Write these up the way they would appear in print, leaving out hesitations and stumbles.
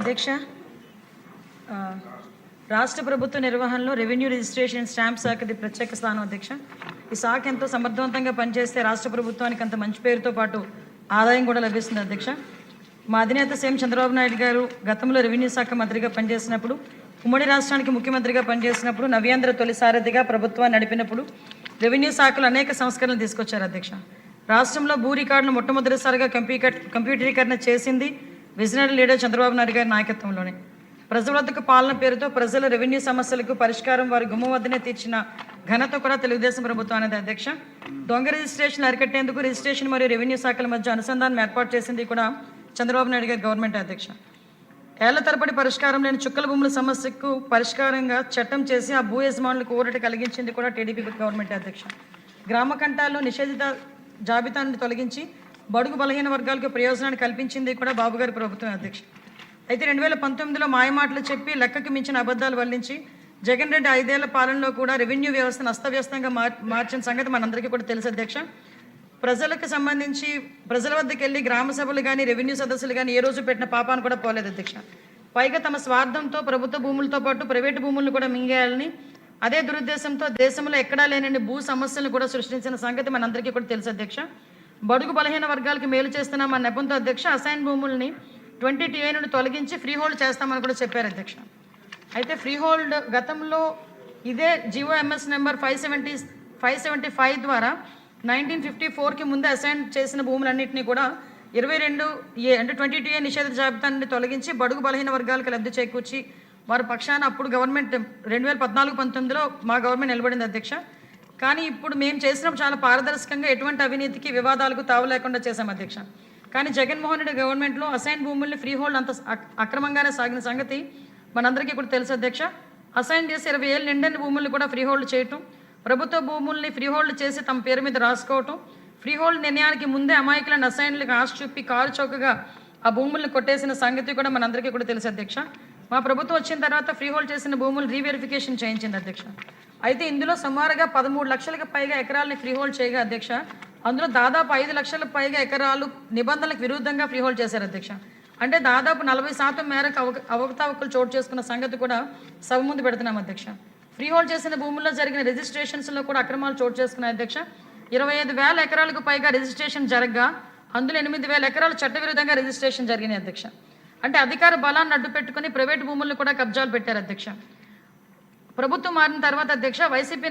అధ్యక్ష, రాష్ట్ర ప్రభుత్వ నిర్వహణలో రెవెన్యూ రిజిస్ట్రేషన్ స్టాంప్ శాఖది ప్రత్యేక స్థానం అధ్యక్ష. ఈ శాఖ ఎంతో సమర్థవంతంగా పనిచేస్తే రాష్ట్ర ప్రభుత్వానికి అంత మంచి పేరుతో పాటు ఆదాయం కూడా లభిస్తుంది అధ్యక్ష. మా అధినేత సీఎం చంద్రబాబు నాయుడు గారు గతంలో రెవెన్యూ శాఖ మంత్రిగా పనిచేసినప్పుడు, ఉమ్మడి రాష్ట్రానికి ముఖ్యమంత్రిగా పనిచేసినప్పుడు, నవ్యాంధ్ర తొలి సారథిగా ప్రభుత్వాన్ని నడిపినప్పుడు రెవెన్యూ శాఖలో అనేక సంస్కరణలు తీసుకొచ్చారు అధ్యక్ష. రాష్ట్రంలో భూ రికార్డును మొట్టమొదటిసారిగా కంప్యూటరీకరణ చేసింది విజనరీ లీడర్ చంద్రబాబు నాయుడు గారి నాయకత్వంలోనే. ప్రజల వద్దకు పాలన పేరుతో ప్రజల రెవెన్యూ సమస్యలకు పరిష్కారం వారి గుమ్మం వద్దనే తీర్చిన ఘనత కూడా తెలుగుదేశం ప్రభుత్వానికి అధ్యక్ష. దొంగ రిజిస్ట్రేషన్ అరికట్టేందుకు రిజిస్ట్రేషన్ మరియు రెవెన్యూ శాఖల మధ్య అనుసంధానం ఏర్పాటు చేసింది కూడా చంద్రబాబు నాయుడు గారి గవర్నమెంట్ అధ్యక్ష. ఏళ్ల తరబడి పరిష్కారం లేని చుక్కల భూముల సమస్యకు పరిష్కారంగా చట్టం చేసి ఆ భూ యజమానులకు ఊరట కలిగించింది కూడా టీడీపీ గవర్నమెంట్ అధ్యక్ష. గ్రామ కంటాల్లో నిషేధిత జాబితాను తొలగించి బడుగు బలహీన వర్గాలకు ప్రయోజనాన్ని కల్పించింది కూడా బాబు గారి ప్రభుత్వం అధ్యక్ష. అయితే 2019లో మాయమాటలు చెప్పి లెక్కకు మించిన అబద్ధాలు వల్లించి జగన్ రెడ్డి 5 ఏళ్ల పాలనలో కూడా రెవెన్యూ వ్యవస్థను అస్తవ్యస్తంగా మార్చిన సంగతి మనందరికీ కూడా తెలుసు అధ్యక్ష. ప్రజలకు సంబంధించి ప్రజల వద్దకు వెళ్ళి గ్రామ సభలు కానీ రెవెన్యూ సదస్సులు కానీ ఏ రోజు పెట్టిన పాపాన్ని కూడా పోలేదు అధ్యక్ష. పైగా తమ స్వార్థంతో ప్రభుత్వ భూములతో పాటు ప్రైవేటు భూములను కూడా మింగేయాలని, అదే దురుద్దేశంతో దేశంలో ఎక్కడా లేనన్ని భూ సమస్యలను కూడా సృష్టించిన సంగతి మనందరికీ కూడా తెలుసు అధ్యక్ష. బడుగు బలహీన వర్గాలకు మేలు చేస్తున్నామన్న నెపంతో అధ్యక్ష అసైన్ భూముల్ని 20TA నుండి తొలగించి ఫ్రీ హోల్డ్ చేస్తామని కూడా చెప్పారు అధ్యక్ష. అయితే ఫ్రీ హోల్డ్ గతంలో ఇదే GOMS నెంబర్ 575 ద్వారా 1954కి ముందే అసైన్ చేసిన భూములన్నింటినీ కూడా 22A అంటే 20TA నిషేధ జాబితా నుండి తొలగించి బడుగు బలహీన వర్గాలకు లబ్ధి చేకూర్చి వారి పక్షాన అప్పుడు గవర్నమెంట్ 2014-19లో మా గవర్నమెంట్ నిలబడింది అధ్యక్ష. కానీ ఇప్పుడు మేము చేసినప్పుడు చాలా పారదర్శకంగా ఎటువంటి అవినీతికి వివాదాలకు తావు లేకుండా చేశాం అధ్యక్ష. కానీ జగన్మోహన్ రెడ్డి గవర్నమెంట్లో అసైన్ భూముల్ని ఫ్రీ హోల్డ్ అంత అక్రమంగానే సాగిన సంగతి మనందరికీ కూడా తెలుసు అధ్యక్ష. అసైన్ చేసి 20 ఏళ్ళు నిండిన భూముల్ని కూడా ఫ్రీ హోల్డ్ చేయటం, ప్రభుత్వ భూముల్ని ఫ్రీ హోల్డ్ చేసి తమ పేరు మీద రాసుకోవటం, ఫ్రీ హోల్డ్ నిర్ణయానికి ముందే అమాయకులను అసైన్లకు ఆశ చూపి కారు చౌకగా ఆ భూముల్ని కొట్టేసిన సంగతి కూడా మనందరికీ కూడా తెలుసు అధ్యక్ష. మా ప్రభుత్వం వచ్చిన తర్వాత ఫ్రీ హోల్డ్ చేసిన భూములు రీవెరిఫికేషన్ చేయించింది అధ్యక్ష. అయితే ఇందులో సుమారుగా 13 లక్షలకు పైగా ఎకరాలని ఫ్రీ హోల్డ్ చేయగా అధ్యక్ష, అందులో దాదాపు 5 లక్షలకు పైగా ఎకరాలు నిబంధనలకు విరుద్ధంగా ఫ్రీ హోల్డ్ చేశారు అధ్యక్ష. అంటే దాదాపు 40% మేరకు అవకతవకలు చోటు చేసుకున్న సంగతి కూడా సభ ముందు పెడుతున్నాం అధ్యక్ష. ఫ్రీ హోల్డ్ చేసిన భూముల్లో జరిగిన రిజిస్ట్రేషన్స్లో కూడా అక్రమాలు చోటు చేసుకున్నాయి అధ్యక్ష. 25,000 ఎకరాలకు పైగా రిజిస్ట్రేషన్ జరగగా అందులో 8,000 ఎకరాలు చట్టవిరుద్ధంగా రిజిస్ట్రేషన్ జరిగినాయి అధ్యక్ష. అంటే అధికార బలాన్ని అడ్డు పెట్టుకుని ప్రైవేట్ భూములను కూడా కబ్జాలు పెట్టారు అధ్యక్ష. ప్రభుత్వం మారిన తర్వాత అధ్యక్ష వైసీపీ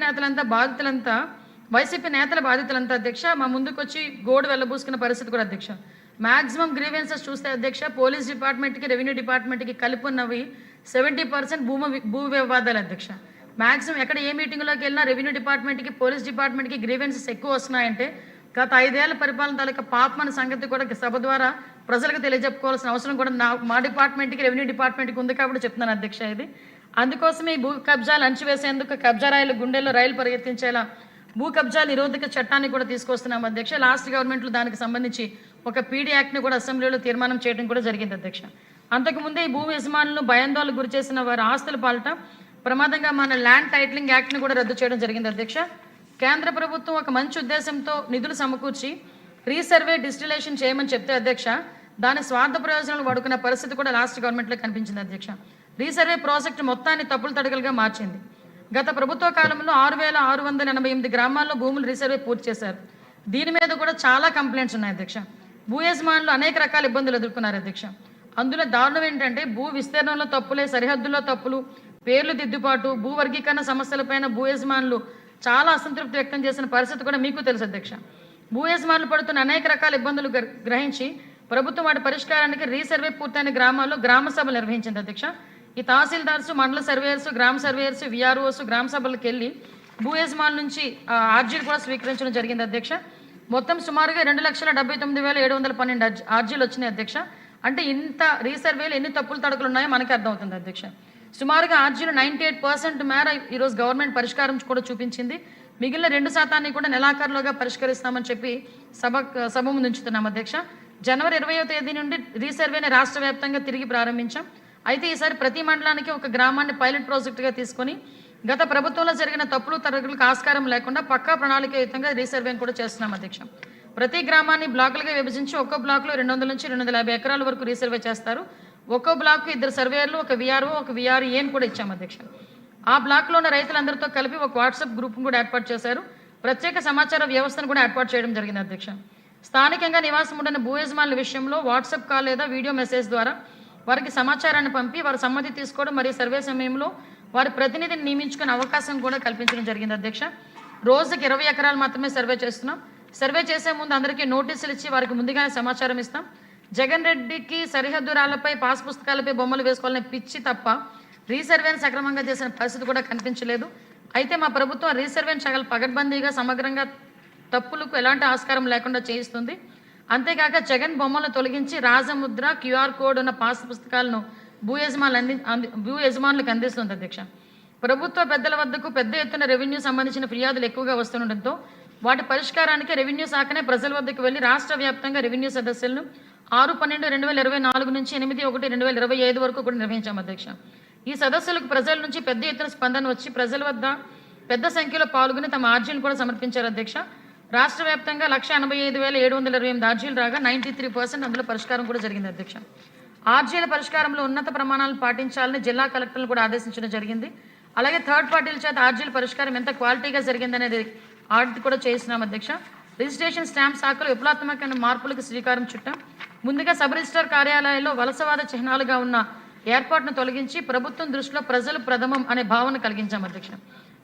నేతల బాధితులంతా అధ్యక్ష మా ముందుకు వచ్చి గోడు వెళ్ళబూసుకున్న పరిస్థితి కూడా అధ్యక్ష. మ్యాక్సిమం గ్రీవెన్సెస్ చూస్తే అధ్యక్ష పోలీస్ డిపార్ట్మెంట్కి రెవెన్యూ డిపార్ట్మెంట్కి కలిపి ఉన్నవి 70% భూ వివాదాలు అధ్యక్ష. మ్యాక్సిమం ఎక్కడ ఏ మీటింగ్లోకి వెళ్ళినా రెవెన్యూ డిపార్ట్మెంట్కి పోలీస్ డిపార్ట్మెంట్కి గ్రీవెన్సెస్ ఎక్కువ వస్తున్నాయంటే గత 5 ఏళ్ల పరిపాలన తాలూకా పాపం అనే సంగతి కూడా సభ ద్వారా ప్రజలకు తెలియజెప్పుకోవాల్సిన అవసరం కూడా మా డిపార్ట్మెంట్కి రెవెన్యూ డిపార్ట్మెంట్కి ఉంది కాబట్టి చెప్తున్నాను అధ్యక్ష. ఇది అందుకోసమే ఈ భూ కబ్జాలు అణచివేసేందుకు కబ్జా రాయలు గుండెల్లో రైలు పరిగెత్తించేలా భూ కబ్జా నిరోధక చట్టాన్ని కూడా తీసుకొస్తున్నాం అధ్యక్ష. లాస్ట్ గవర్నమెంట్లో దానికి సంబంధించి ఒక PD యాక్ట్ని కూడా అసెంబ్లీలో తీర్మానం చేయడం కూడా జరిగింది అధ్యక్ష. అంతకుముందే ఈ భూ యజమానులను భయాందోళనకు గురి చేసిన వారి ఆస్తుల పాలట ప్రమాదంగా మన ల్యాండ్ టైటిలింగ్ యాక్ట్ని కూడా రద్దు చేయడం జరిగింది అధ్యక్ష. కేంద్ర ప్రభుత్వం ఒక మంచి ఉద్దేశంతో నిధులు సమకూర్చి రీసర్వే డిజిటలైజేషన్ చేయమని చెప్తే అధ్యక్ష దాని స్వార్థ ప్రయోజనాలు వాడుకున్న పరిస్థితి కూడా లాస్ట్ గవర్నమెంట్లో కనిపించింది అధ్యక్ష. రీసర్వే ప్రాజెక్టు మొత్తాన్ని తప్పులు తడకలుగా మార్చింది. గత ప్రభుత్వ కాలంలో 6,688 గ్రామాల్లో భూములు రీసర్వే పూర్తి చేశారు. దీని మీద కూడా చాలా కంప్లైంట్స్ ఉన్నాయి అధ్యక్ష. భూ యజమానులు అనేక రకాల ఇబ్బందులు ఎదుర్కొన్నారు అధ్యక్ష. అందులో దారుణం ఏంటంటే భూ విస్తీర్ణంలో తప్పులే, సరిహద్దుల్లో తప్పులు, పేర్లు దిద్దుబాటు, భూ వర్గీకరణ సమస్యలపైన భూ యజమానులు చాలా అసంతృప్తి వ్యక్తం చేసిన పరిస్థితి కూడా మీకు తెలుసు అధ్యక్ష. భూ యజమానులు పడుతున్న అనేక రకాల ఇబ్బందులు గ్రహించి ప్రభుత్వం వాటి పరిష్కారానికి రీసర్వే పూర్తయిన గ్రామాల్లో గ్రామ సభలు నిర్వహించింది అధ్యక్ష. ఈ తహసీల్దార్స్, మండల సర్వేయర్స్, గ్రామ సర్వేయర్స్, VROs గ్రామ సభలకు వెళ్ళి భూ యజమానుల నుంచి ఆర్జీలు కూడా స్వీకరించడం జరిగింది అధ్యక్ష. మొత్తం సుమారుగా 2,79,712 ఆర్జీలు వచ్చినాయి అధ్యక్ష. అంటే ఇంత రీసర్వేలు ఎన్ని తప్పులు తడకలు ఉన్నాయో మనకి అర్థమవుతుంది అధ్యక్ష. సుమారుగా ఆర్జీలు 98% మేర ఈరోజు గవర్నమెంట్ పరిష్కారం కూడా చూపించింది. మిగిలిన 2% కూడా నెలాఖరులోగా పరిష్కరిస్తామని చెప్పి సభ ముందు ఉంచుతున్నాం అధ్యక్ష. జనవరి 20వ తేదీ నుండి రీసర్వేని రాష్ట్ర వ్యాప్తంగా తిరిగి ప్రారంభించాం. అయితే ఈసారి ప్రతి మండలానికి ఒక గ్రామాన్ని పైలట్ ప్రాజెక్టుగా తీసుకొని గత ప్రభుత్వంలో జరిగిన తప్పులు తరగతులకు ఆస్కారం లేకుండా పక్కా ప్రణాళికయుతంగా రీసర్వేని కూడా చేస్తున్నాం అధ్యక్ష. ప్రతి గ్రామాన్ని బ్లాకులుగా విభజించి ఒక్కో బ్లాక్లో 200 నుంచి 250 ఎకరాల వరకు రీసర్వే చేస్తారు. ఒక్కో బ్లాక్కు 2 సర్వేయర్లు, ఒక విఆర్ఓ, ఒక విఆర్ఏని కూడా ఇచ్చాము అధ్యక్ష. ఆ బ్లాక్లో ఉన్న రైతులందరితో కలిపి ఒక వాట్సాప్ గ్రూప్ను కూడా ఏర్పాటు చేశారు. ప్రత్యేక సమాచార వ్యవస్థను కూడా ఏర్పాటు చేయడం జరిగింది అధ్యక్ష. స్థానికంగా నివాసం ఉండిన భూ యజమానుల విషయంలో వాట్సాప్ కాల్ లేదా వీడియో మెసేజ్ ద్వారా వారికి సమాచారాన్ని పంపి వారి సమ్మతి తీసుకోవడం మరియు సర్వే సమయంలో వారి ప్రతినిధిని నియమించుకునే అవకాశం కూడా కల్పించడం జరిగింది అధ్యక్ష. రోజుకి 20 ఎకరాలు మాత్రమే సర్వే చేస్తున్నాం. సర్వే చేసే ముందు అందరికీ నోటీసులు ఇచ్చి వారికి ముందుగానే సమాచారం ఇస్తాం. జగన్ రెడ్డికి సరిహద్దు రాళ్లపై పాస్ పుస్తకాలపై బొమ్మలు వేసుకోవాలనే పిచ్చి తప్ప రీసర్వేని సక్రమంగా చేసిన పరిస్థితి కూడా కనిపించలేదు. అయితే మా ప్రభుత్వం రీసర్వేని చాలా పగడ్బందీగా సమగ్రంగా తప్పులకు ఎలాంటి ఆస్కారం లేకుండా చేయిస్తుంది. అంతేకాక జగన్ బొమ్మలను తొలగించి రాజముద్ర క్యూఆర్ కోడ్ ఉన్న పాస్ పుస్తకాలను భూ యజమానులకు అందిస్తుంది అధ్యక్ష. ప్రభుత్వ పెద్దల వద్దకు పెద్ద ఎత్తున రెవెన్యూ సంబంధించిన ఫిర్యాదులు ఎక్కువగా వస్తుండటంతో వాటి పరిష్కారానికి రెవెన్యూ శాఖనే ప్రజల వద్దకు వెళ్లి రాష్ట్ర వ్యాప్తంగా రెవెన్యూ సదస్సులను 6/12/2024 నుంచి 8/1/2025 వరకు కూడా నిర్వహించాం అధ్యక్ష. ఈ సదస్సులకు ప్రజల నుంచి పెద్ద ఎత్తున స్పందన వచ్చి ప్రజల వద్ద పెద్ద సంఖ్యలో పాల్గొని తమ అర్జీలు కూడా సమర్పించారు అధ్యక్ష. రాష్ట్ర వ్యాప్తంగా 185,728 అర్జీలు రాగా 93% అందులో పరిష్కారం కూడా జరిగింది అధ్యక్ష. ఆర్జీల పరిష్కారంలో ఉన్నత ప్రమాణాలను పాటించాలని జిల్లా కలెక్టర్లు కూడా ఆదేశించడం జరిగింది. అలాగే థర్డ్ పార్టీల చేత ఆర్జీల పరిష్కారం ఎంత క్వాలిటీగా జరిగిందనేది ఆడిట్ కూడా చేస్తున్నాం అధ్యక్ష. రిజిస్ట్రేషన్ స్టాంప్ శాఖలో విప్లవాత్మకమైన మార్పులకు శ్రీకారం చుట్టాం. ముందుగా సబ్ రిజిస్ట్రార్ కార్యాలయాల్లో వలసవాద చిహ్నాలుగా ఉన్న ఏర్పాటును తొలగించి ప్రభుత్వం దృష్టిలో ప్రజలు ప్రథమం అనే భావన కలిగించాం అధ్యక్ష.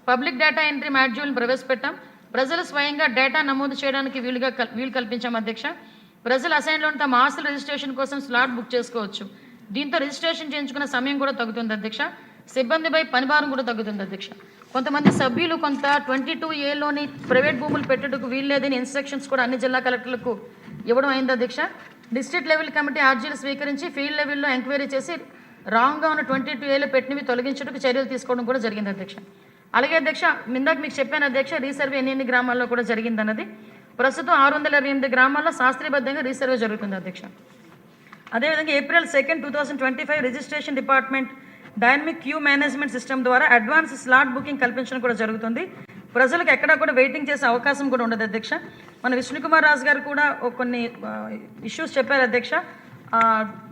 పబ్లిక్ డేటా ఎంట్రీ మాడ్యూల్ని ప్రవేశపెట్టాం. ప్రజలు స్వయంగా డేటా నమోదు చేయడానికి వీలు కల్పించాం అధ్యక్ష. ప్రజలు అసైన్లోని తమ ఆస్తుల రిజిస్ట్రేషన్ కోసం స్లాట్ బుక్ చేసుకోవచ్చు. దీంతో రిజిస్ట్రేషన్ చేయించుకున్న సమయం కూడా తగ్గుతుంది అధ్యక్ష. సిబ్బందిపై పనిభారం కూడా తగ్గుతుంది అధ్యక్ష. కొంతమంది సభ్యులు కొంత 22A ప్రైవేట్ భూములు పెట్టుటకు వీల్లేదని ఇన్స్ట్రక్షన్స్ కూడా అన్ని జిల్లా కలెక్టర్లకు ఇవ్వడం అయింది అధ్యక్ష. డిస్ట్రిక్ట్ లెవెల్ కమిటీ ఆర్జీలు స్వీకరించి ఫీల్డ్ లెవెల్లో ఎంక్వైరీ చేసి రాంగ్గా ఉన్న 22A పెట్టినవి తొలగించడానికి చర్యలు తీసుకోవడం కూడా జరిగింది అధ్యక్ష. అలాగే అధ్యక్ష, ఇందాక మీకు చెప్పాను అధ్యక్ష, రీసర్వే ఎన్ని గ్రామాల్లో కూడా జరిగిందన్నది. ప్రస్తుతం 628 గ్రామాల్లో శాస్త్రీయబద్ధంగా రీసర్వే జరుగుతుంది అధ్యక్ష. అదేవిధంగా April 2, 2025 registration department dynamic queue management system ద్వారా అడ్వాన్స్ స్లాట్ బుకింగ్ కల్పించడం కూడా జరుగుతుంది. ప్రజలకు ఎక్కడా కూడా వెయిటింగ్ చేసే అవకాశం కూడా ఉండదు అధ్యక్ష. మన విష్ణుకుమార్ రాజు గారు కూడా కొన్ని ఇష్యూస్ చెప్పారు అధ్యక్ష.